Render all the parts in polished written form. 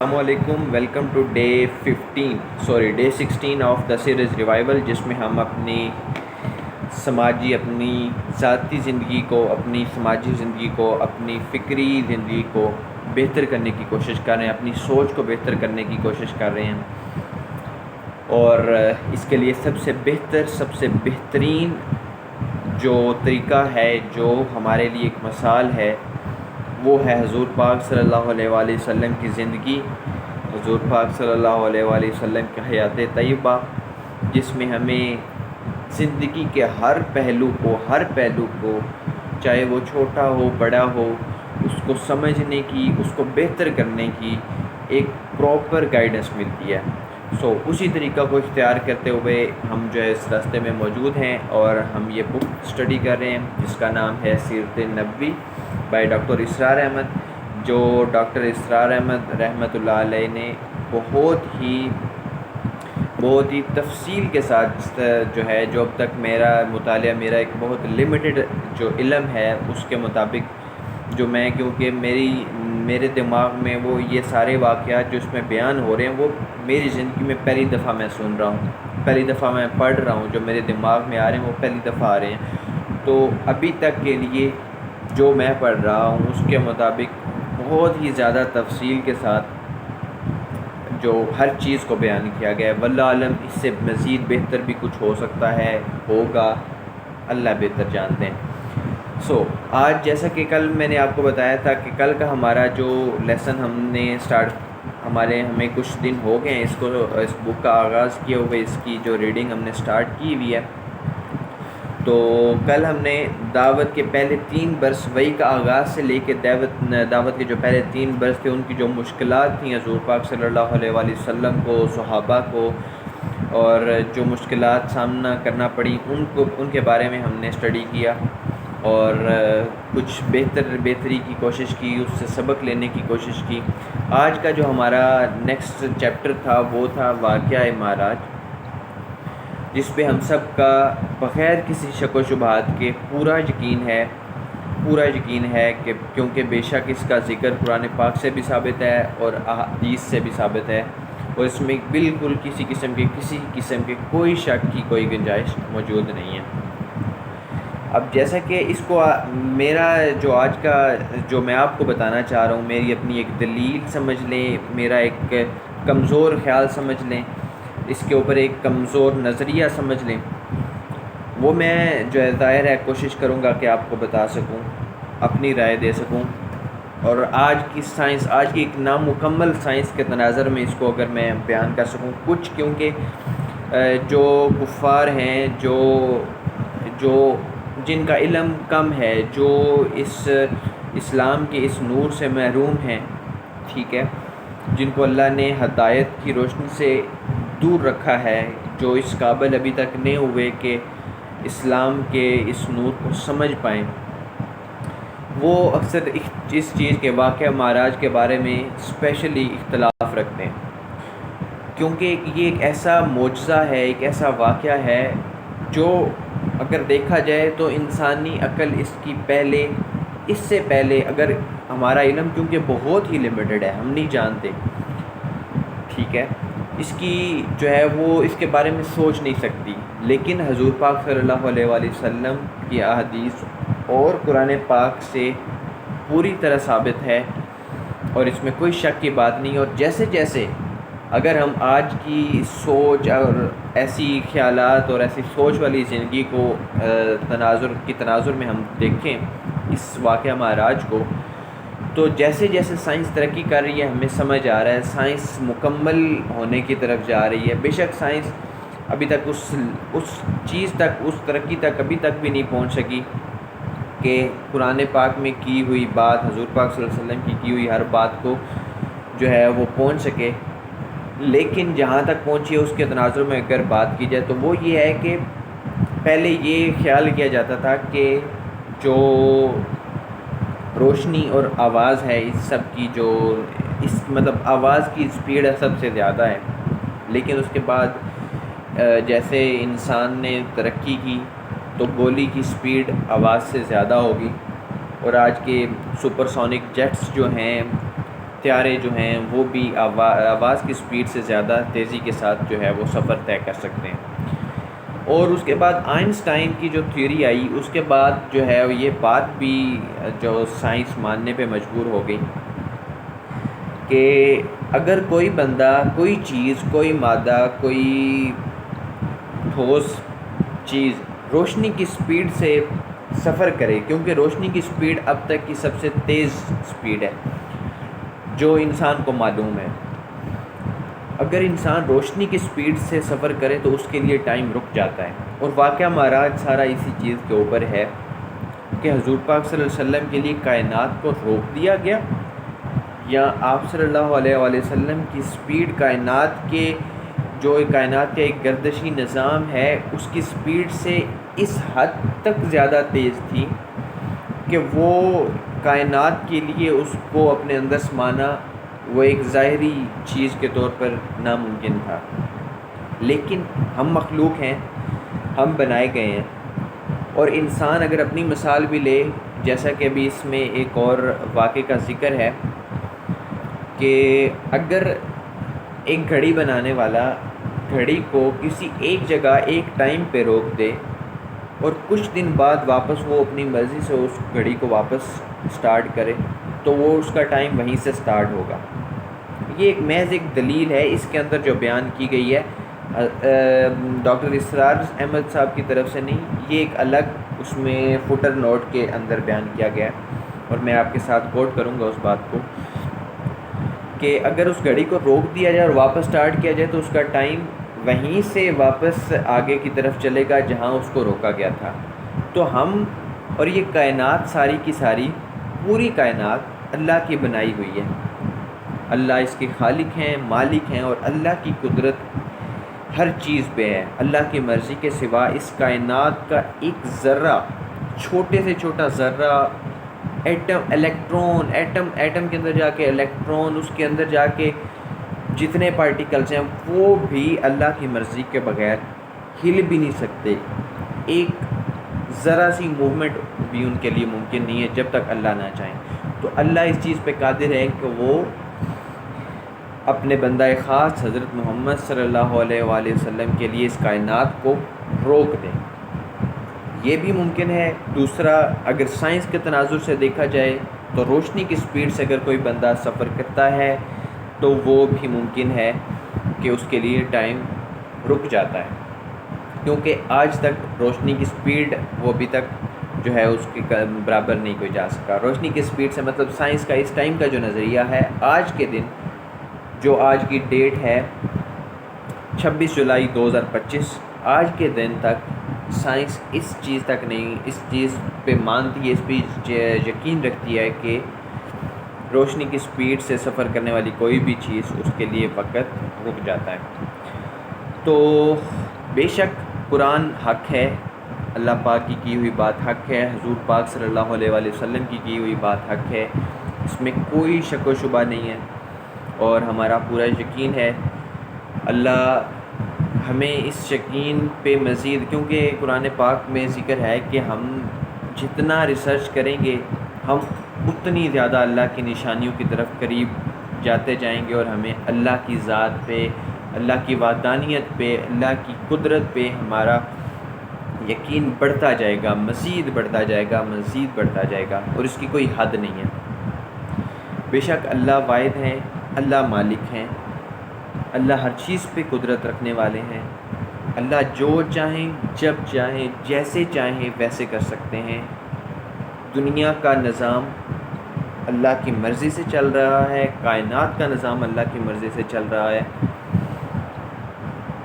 السلام علیکم. Welcome to day 16 of the series revival, جس میں ہم اپنی ذاتی زندگی کو، اپنی سماجی زندگی کو، اپنی فکری زندگی کو بہتر کرنے کی کوشش کر رہے ہیں، اپنی سوچ کو بہتر کرنے کی کوشش کر رہے ہیں. اور اس کے لیے سب سے بہترین جو طریقہ ہے، جو ہمارے لیے ایک مثال ہے، وہ ہے حضور پاک صلی اللہ علیہ وآلہ وسلم کی زندگی، حضور پاک صلی اللہ علیہ وآلہ وسلم کی حیات طیبہ، جس میں ہمیں زندگی کے ہر پہلو کو چاہے وہ چھوٹا ہو بڑا ہو، اس کو سمجھنے کی، اس کو بہتر کرنے کی ایک پراپر گائیڈنس ملتی ہے. اسی طریقہ کو اختیار کرتے ہوئے ہم اس راستے میں موجود ہیں، اور ہم یہ بک اسٹڈی کر رہے ہیں جس کا نام ہے سیرت نبوی بائی ڈاکٹر اسرار احمد، جو ڈاکٹر اسرار احمد رحمۃ اللہ علیہ نے بہت ہی تفصیل کے ساتھ جو اب تک میرا مطالعہ، میرا ایک بہت لمیٹڈ جو علم ہے اس کے مطابق، کیونکہ میرے دماغ میں وہ یہ سارے واقعات جو اس میں بیان ہو رہے ہیں، وہ میری زندگی میں پہلی دفعہ میں سن رہا ہوں، پہلی دفعہ میں پڑھ رہا ہوں. جو میرے دماغ میں آ رہے ہیں وہ پہلی دفعہ آ رہے ہیں. تو ابھی تک کے لیے جو میں پڑھ رہا ہوں اس کے مطابق بہت ہی زیادہ تفصیل کے ساتھ جو ہر چیز کو بیان کیا گیا ہے. واللہ عالم، اس سے مزید بہتر بھی کچھ ہو سکتا ہے، ہوگا، اللہ بہتر جانتے ہیں. آج جیسا کہ کل میں نے آپ کو بتایا تھا کہ کل کا ہمارا جو لیسن ہمیں کچھ دن ہو گئے ہیں اس بک کا آغاز کیے ہوئے، اس کی جو ریڈنگ ہم نے سٹارٹ کی ہوئی ہے. تو کل ہم نے دعوت کے پہلے 3 برس، وہی کا آغاز سے لے کے دعوت کے جو پہلے 3 برس تھے، ان کی جو مشکلات تھیں حضور پاک صلی اللہ علیہ وآلہ وسلم کو، صحابہ کو، اور جو مشکلات سامنا کرنا پڑی ان کے بارے میں ہم نے اسٹڈی کیا، اور کچھ بہتری کی کوشش کی، اس سے سبق لینے کی کوشش کی. آج کا جو ہمارا نیکسٹ چیپٹر تھا وہ تھا واقعہ معراج، جس پہ ہم سب کا بغیر کسی شک و شبہات کے پورا یقین ہے کہ کیونکہ بے شک اس کا ذکر قرآن پاک سے بھی ثابت ہے اور احادیث سے بھی ثابت ہے، اور اس میں بالکل کسی قسم کے کوئی شک کی کوئی گنجائش موجود نہیں ہے. اب جیسا کہ اس کو میرا جو آج کا جو میں آپ کو بتانا چاہ رہا ہوں، میری اپنی ایک دلیل سمجھ لیں، میرا ایک کمزور خیال سمجھ لیں، اس کے اوپر ایک کمزور نظریہ سمجھ لیں، وہ میں جو ہے ظاہر ہے کوشش کروں گا کہ آپ کو بتا سکوں، اپنی رائے دے سکوں. اور آج کی ایک نامکمل سائنس کے تناظر میں اس کو اگر میں بیان کر سکوں کچھ، کیونکہ جو کفار ہیں، جو جن کا علم کم ہے، جو اس اسلام کے اس نور سے محروم ہیں، ٹھیک ہے، جن کو اللہ نے ہدایت کی روشنی سے دور رکھا ہے، جو اس قابل ابھی تک نہیں ہوئے کہ اسلام کے اس نور کو سمجھ پائیں، وہ اکثر اس چیز کے واقعہ معراج کے بارے میں اسپیشلی اختلاف رکھتے ہیں، کیونکہ یہ ایک ایسا معجزہ ہے، ایک ایسا واقعہ ہے جو اگر دیکھا جائے تو انسانی عقل اس سے پہلے اگر ہمارا علم کیونکہ بہت ہی لمیٹڈ ہے، ہم نہیں جانتے، ٹھیک ہے، اس کی جو ہے وہ اس کے بارے میں سوچ نہیں سکتی. لیکن حضور پاک صلی اللہ علیہ وآلہ وسلم کی احادیث اور قرآن پاک سے پوری طرح ثابت ہے، اور اس میں کوئی شک کی بات نہیں. اور جیسے اگر ہم آج کی سوچ اور ایسی خیالات اور ایسی سوچ والی زندگی کو تناظر میں ہم دیکھیں اس واقعہ معراج کو، تو جیسے سائنس ترقی کر رہی ہے، ہمیں سمجھ آ رہا ہے سائنس مکمل ہونے کی طرف جا رہی ہے. بے شک سائنس ابھی تک اس ترقی تک ابھی تک بھی نہیں پہنچ سکی کہ قرآن پاک میں کی ہوئی بات، حضور پاک صلی اللہ علیہ وسلم کی ہوئی ہر بات کو جو ہے وہ پہنچ سکے. لیکن جہاں تک پہنچی ہے اس کے تناظر میں اگر بات کی جائے تو وہ یہ ہے کہ پہلے یہ خیال کیا جاتا تھا کہ جو روشنی اور آواز ہے اس سب کی، مطلب آواز کی اسپیڈ سب سے زیادہ ہے. لیکن اس کے بعد جیسے انسان نے ترقی کی تو گولی کی اسپیڈ آواز سے زیادہ ہوگی، اور آج کے سپر سونک جیٹس جو ہیں، طیارے جو ہیں وہ بھی آواز کی سپیڈ سے زیادہ تیزی کے ساتھ جو ہے وہ سفر طے کر سکتے ہیں۔ اور اس کے بعد آئنسٹائن کی جو تھیوری آئی، اس کے بعد جو ہے یہ بات بھی جو سائنس ماننے پہ مجبور ہو گئی کہ اگر کوئی بندہ، کوئی چیز، کوئی مادہ، کوئی ٹھوس چیز روشنی کی سپیڈ سے سفر کرے، کیونکہ روشنی کی سپیڈ اب تک کی سب سے تیز سپیڈ ہے جو انسان کو معلوم ہے، اگر انسان روشنی کی سپیڈ سے سفر کرے تو اس کے لیے ٹائم رک جاتا ہے۔ اور واقعہ معراج سارا اسی چیز کے اوپر ہے کہ حضور پاک صلی اللہ علیہ وسلم کے لیے کائنات کو روک دیا گیا، یا آپ صلی اللہ علیہ وآلہ وسلم کی سپیڈ کائنات کے جو کائنات کا ایک گردشی نظام ہے اس کی سپیڈ سے اس حد تک زیادہ تیز تھی کہ وہ کائنات کے لیے اس کو اپنے اندر سمانا وہ ایک ظاہری چیز کے طور پر ناممکن تھا۔ لیکن ہم مخلوق ہیں، ہم بنائے گئے ہیں، اور انسان اگر اپنی مثال بھی لے، جیسا کہ ابھی اس میں ایک اور واقعے کا ذکر ہے کہ اگر ایک گھڑی بنانے والا گھڑی کو کسی ایک جگہ ایک ٹائم پہ روک دے اور کچھ دن بعد واپس وہ اپنی مرضی سے اس گھڑی کو واپس سٹارٹ کرے تو وہ اس کا ٹائم وہیں سے سٹارٹ ہوگا۔ یہ ایک محض ایک دلیل ہے، اس کے اندر جو بیان کی گئی ہے ڈاکٹر اسرار احمد صاحب کی طرف سے نہیں، یہ ایک الگ اس میں فوٹر نوٹ کے اندر بیان کیا گیا ہے، اور میں آپ کے ساتھ کوٹ کروں گا اس بات کو کہ اگر اس گھڑی کو روک دیا جائے اور واپس سٹارٹ کیا جائے تو اس کا ٹائم وہیں سے واپس آگے کی طرف چلے گا جہاں اس کو روکا گیا تھا۔ تو ہم اور یہ کائنات ساری کی ساری، پوری کائنات اللہ کی بنائی ہوئی ہے، اللہ اس کے خالق ہیں، مالک ہیں، اور اللہ کی قدرت ہر چیز پہ ہے۔ اللہ کی مرضی کے سوا اس کائنات کا ایک ذرہ، چھوٹے سے چھوٹا ذرہ، ایٹم، الیکٹرون، ایٹم کے اندر جا کے الیکٹرون، اس کے اندر جا کے جتنے پارٹیکلز ہیں وہ بھی اللہ کی مرضی کے بغیر ہل بھی نہیں سکتے، ایک ذرا سی موومنٹ بھی ان کے لیے ممکن نہیں ہے جب تک اللہ نہ چاہیں۔ تو اللہ اس چیز پہ قادر ہے کہ وہ اپنے بندہ خاص حضرت محمد صلی اللہ علیہ وآلہ وسلم کے لیے اس کائنات کو روک دیں، یہ بھی ممکن ہے۔ دوسرا، اگر سائنس کے تناظر سے دیکھا جائے تو روشنی کی سپیڈ سے اگر کوئی بندہ سفر کرتا ہے تو وہ بھی ممکن ہے کہ اس کے لیے ٹائم رک جاتا ہے، کیونکہ آج تک روشنی کی سپیڈ وہ ابھی تک جو ہے اس کے برابر نہیں کوئی جا سکا۔ روشنی کی سپیڈ سے مطلب سائنس کا اس ٹائم کا جو نظریہ ہے، آج کے دن جو آج کی ڈیٹ ہے 26 جولائی 2025، آج کے دن تک سائنس اس چیز تک نہیں، اس چیز پہ مانتی ہے، اس پہ یقین رکھتی ہے کہ روشنی کی سپیڈ سے سفر کرنے والی کوئی بھی چیز اس کے لیے وقت رک جاتا ہے۔ تو بے شک قرآن حق ہے، اللہ پاک کی ہوئی بات حق ہے، حضور پاک صلی اللہ علیہ وآلہ وسلم کی ہوئی بات حق ہے، اس میں کوئی شک و شبہ نہیں ہے، اور ہمارا پورا یقین ہے۔ اللہ ہمیں اس یقین پہ مزید، کیونکہ قرآن پاک میں ذکر ہے کہ ہم جتنا ریسرچ کریں گے ہم اتنی زیادہ اللہ کی نشانیوں کی طرف قریب جاتے جائیں گے، اور ہمیں اللہ کی ذات پہ، اللہ کی وحدانیت پہ، اللہ کی قدرت پہ ہمارا یقین بڑھتا جائے گا، مزید بڑھتا جائے گا، مزید بڑھتا جائے گا، اور اس کی کوئی حد نہیں ہے۔ بے شک اللہ واحد ہیں، اللہ مالک ہیں، اللہ ہر چیز پہ قدرت رکھنے والے ہیں، اللہ جو چاہیں، جب چاہیں، جیسے چاہیں ویسے کر سکتے ہیں۔ دنیا کا نظام اللہ کی مرضی سے چل رہا ہے، کائنات کا نظام اللہ کی مرضی سے چل رہا ہے۔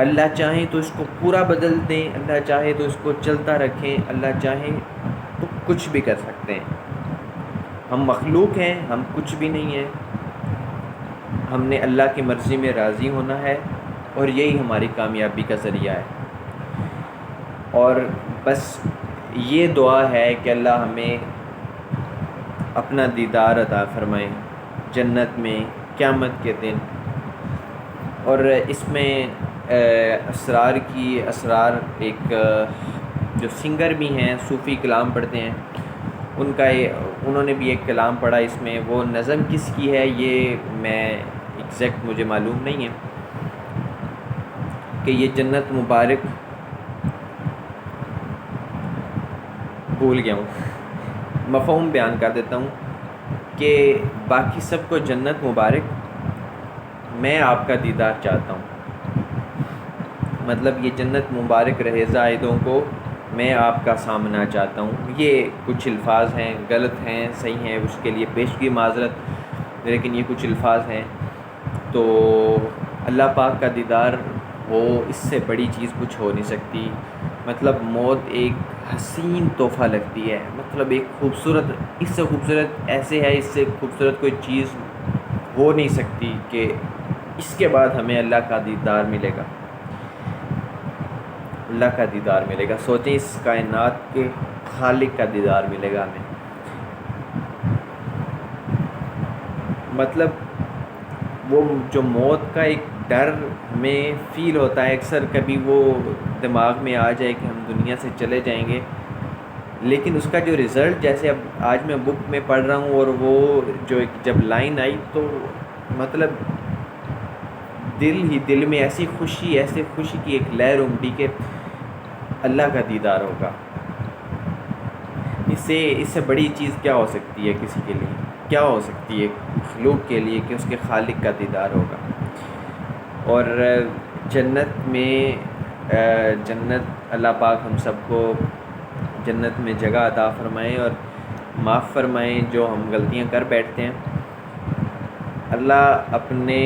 اللہ چاہیں تو اس کو پورا بدل دیں، اللہ چاہے تو اس کو چلتا رکھیں، اللہ چاہے تو کچھ بھی کر سکتے ہیں۔ ہم مخلوق ہیں، ہم کچھ بھی نہیں ہیں، ہم نے اللہ کی مرضی میں راضی ہونا ہے، اور یہی ہماری کامیابی کا ذریعہ ہے۔ اور بس یہ دعا ہے کہ اللہ ہمیں اپنا دیدار عطا فرمائے جنت میں قیامت کے دن۔ اور اس میں اسرار ایک جو سنگر بھی ہیں، صوفی کلام پڑھتے ہیں، انہوں نے بھی ایک کلام پڑھا اس میں، وہ نظم کس کی ہے یہ میں ایگزیکٹ مجھے معلوم نہیں ہے، کہ یہ جنت مبارک، بھول گیا ہوں، مفہوم بیان کر دیتا ہوں کہ باقی سب کو جنت مبارک، میں آپ کا دیدار چاہتا ہوں، مطلب یہ جنت مبارک رہے زائدوں کو میں آپ کا سامنا چاہتا ہوں۔ یہ کچھ الفاظ ہیں، غلط ہیں صحیح ہیں، اس کے لیے پیشگی معذرت، لیکن یہ کچھ الفاظ ہیں۔ تو اللہ پاک کا دیدار ہو، اس سے بڑی چیز کچھ ہو نہیں سکتی۔ مطلب موت ایک حسین تحفہ لگتی ہے، مطلب ایک خوبصورت، اس سے خوبصورت ایسے ہے، اس سے خوبصورت کوئی چیز ہو نہیں سکتی کہ اس کے بعد ہمیں اللہ کا دیدار ملے گا، اللہ کا دیدار ملے گا۔ سوچیں اس کائنات کے خالق کا دیدار ملے گا ہمیں، مطلب وہ جو موت کا ایک ڈر ہمیں فیل ہوتا ہے اکثر، کبھی وہ دماغ میں آ جائے کہ ہم دنیا سے چلے جائیں گے، لیکن اس کا جو رزلٹ، جیسے اب آج میں بک میں پڑھ رہا ہوں اور وہ جو جب لائن آئی تو مطلب دل میں ایسی خوشی کی ایک لہر امٹی کہ اللہ کا دیدار ہوگا۔ اس سے بڑی چیز کیا ہو سکتی ہے کسی کے لیے، کیا ہو سکتی ہے مخلوق کے لیے کہ اس کے خالق کا دیدار ہوگا۔ اور جنت میں جنت اللہ پاک ہم سب کو جنت میں جگہ عطا فرمائیں اور معاف فرمائیں جو ہم غلطیاں کر بیٹھتے ہیں۔ اللہ اپنے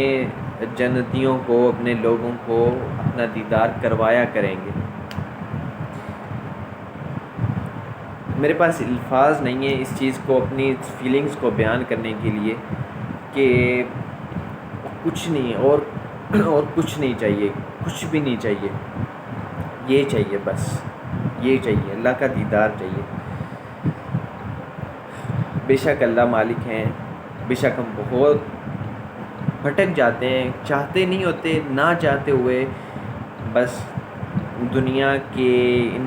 جنتیوں کو، اپنے لوگوں کو اپنا دیدار کروایا کریں گے۔ میرے پاس الفاظ نہیں ہیں اس چیز کو، اپنی فیلنگز کو بیان کرنے کے لیے کہ کچھ نہیں اور کچھ نہیں چاہیے، کچھ بھی نہیں چاہیے، یہ چاہیے، بس یہ چاہیے، اللہ کا دیدار چاہیے۔ بے شک اللہ مالک ہیں، بے شک ہم بہت بھٹک جاتے ہیں، چاہتے نہیں ہوتے، نہ چاہتے ہوئے بس دنیا کے ان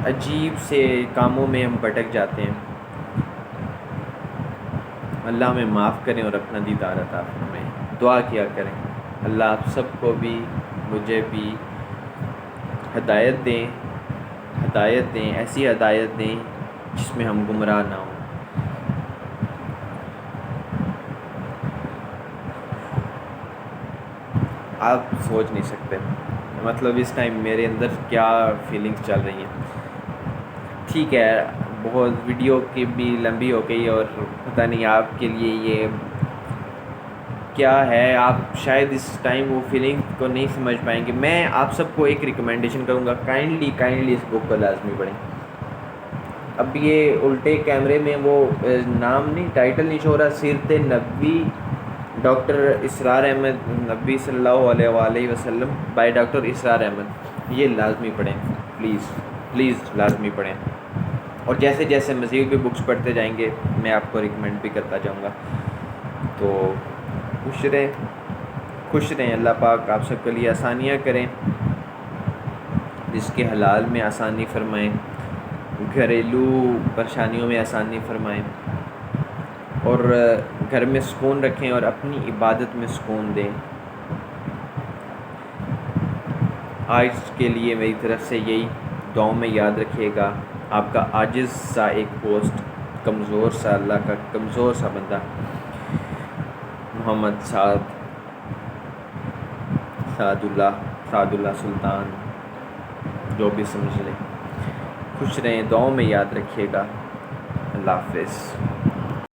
عجیب سے کاموں میں ہم بھٹک جاتے ہیں۔ اللہ ہمیں معاف کریں اور اپنا دیدار عطا فرمائیں۔ دعا کیا کریں اللہ آپ سب کو بھی، مجھے بھی ہدایت دیں، ایسی ہدایت دیں جس میں ہم گمراہ نہ ہوں۔ آپ سوچ نہیں سکتے مطلب اس ٹائم میرے اندر کیا فیلنگز چل رہی ہیں۔ ٹھیک ہے، بہت ویڈیو کی بھی لمبی ہو گئی اور پتہ نہیں آپ کے لیے یہ کیا ہے، آپ شاید اس ٹائم وہ فیلنگ کو نہیں سمجھ پائیں گے۔ میں آپ سب کو ایک ریکمنڈیشن کروں گا، کائنڈلی اس بک کو لازمی پڑھیں۔ اب یہ الٹے کیمرے میں وہ نام نہیں، ٹائٹل نہیں شو رہا، سیرت نبوی ڈاکٹر اسرار احمد نبی صلی اللہ علیہ وآلہ وسلم بائی ڈاکٹر اسرار احمد، یہ لازمی پڑھیں، پلیز لازمی پڑھیں۔ اور جیسے جیسے مزید بھی بکس پڑھتے جائیں گے میں آپ کو ریکمینڈ بھی کرتا جاؤں گا۔ تو خوش رہیں، اللہ پاک آپ سب کے لیے آسانیاں کریں، جس کے حلال میں آسانی فرمائیں، گھریلو پریشانیوں میں آسانی فرمائیں، اور گھر میں سکون رکھیں اور اپنی عبادت میں سکون دیں۔ آج کے لیے میری طرف سے یہی، دعاؤں میں یاد رکھیے گا، آپ کا عاجز سا ایک پوسٹ، کمزور سا، اللہ کا کمزور سا بندہ، محمد سعد اللہ سلطان، جو بھی سمجھ لیں۔ خوش رہیں، دعاؤں میں یاد رکھیے گا۔ اللہ حافظ۔